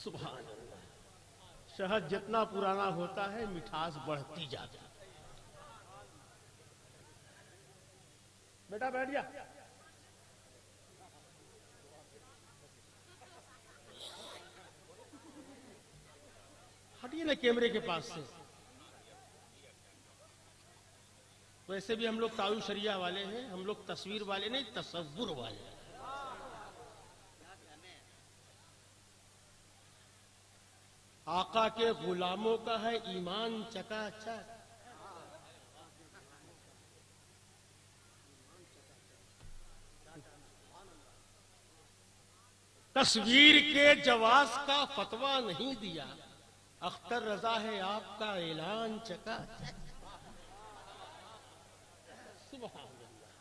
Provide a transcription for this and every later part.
सुभान अल्लाह। शहद जितना पुराना होता है मिठास बढ़ती जाती है। बेटा बैठ जा। हटिए ना कैमरे के पास से। वैसे भी हम लोग ताऊ शरिया वाले हैं, हम लोग तस्वीर वाले नहीं, तसव्वुर वाले हैं। आका के गुलामों का है ईमान चकाचक। तस्वीर के जवाज का फतवा नहीं दिया, अख्तर रजा है आपका ऐलान चकाचक। सुभान अल्लाह।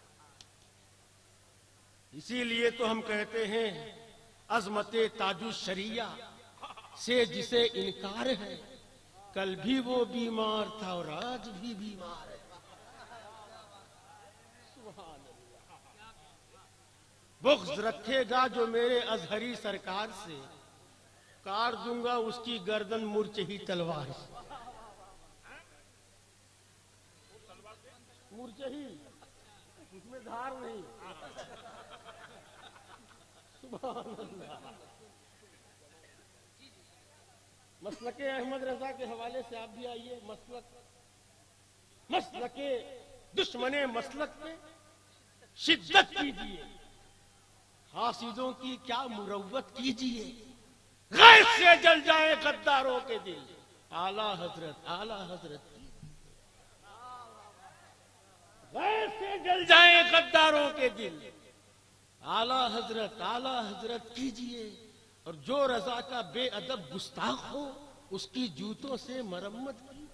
इसीलिए तो हम कहते हैं अजमते ताजु शरिया से जिसे इनकार है, कल भी वो बीमार था और आज भी बीमार है। सुभान अल्लाह। बुग़्ज़ रखेगा जो मेरे अजहरी सरकार से, काट दूंगा उसकी गर्दन मुरझही तलवार से। मुरझही, उसमें धार नहीं। सुभान अल्लाह। मसलके अहमद रजा के हवाले से आप भी आइए। मसलके दुश्मने मसलक पे शिद्दत कीजिए, हासिदों की क्या मुरव्वत कीजिए, गैस से जल जाए गद्दारों के दिल। आला हजरत गैस से जल जाए गद्दारों के दिल। आला हजरत कीजिए। और जो रजा का बेअदब गुस्ताख हो उसकी जूतों से मरम्मत कीजिए।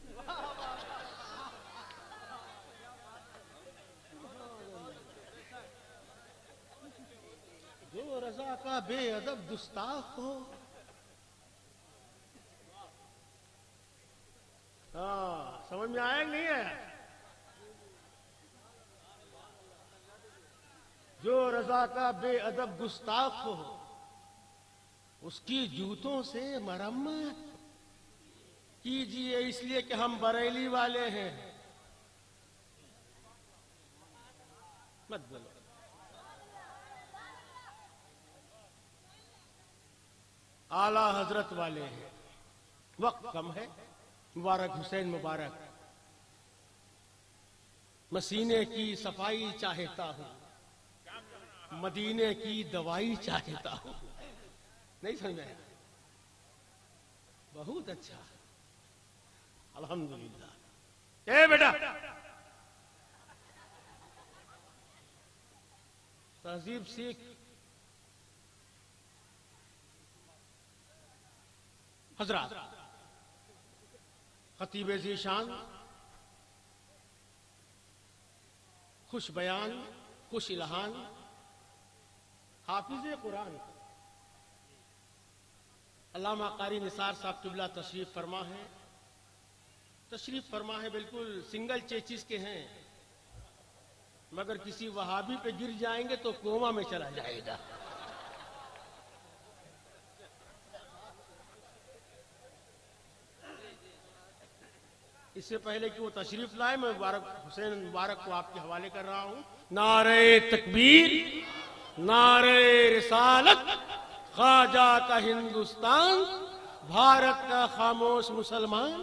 जो रजा का बेअदब गुस्ताख हो, हाँ समझ में आया नहीं है? जो रजा का बेअदब गुस्ताख हो उसकी जूतों से मरम्मत कीजिए। इसलिए कि हम बरेली वाले हैं। मत बोलो। आला हजरत वाले हैं। वक्त कम है। मुबारक हुसैन मुबारक। मसीने की सफाई चाहता हूं, मदीने की दवाई चाहता हूं। नहीं समझ में? बहुत अच्छा, अल्हम्दुलिल्लाह। ए बेटा, तहजीब सीख। हजरात, खतीब ज़ीशान, खुश बयान, खुश इल्हान, हाफिज़े कुरान अल्लामा कारी निसार साहब किबला तशरीफ फरमा है। बिल्कुल सिंगल चेचिस के हैं, मगर किसी वहाबी पे गिर जाएंगे तो कोमा में चला जाएगा। इससे पहले कि वो तशरीफ लाए, मैं हुसैन मुबारक को आपके हवाले कर रहा हूं। नारे तकबीर, नारे रिसालत, ख्वाजा का हिंदुस्तान, भारत का खामोश मुसलमान।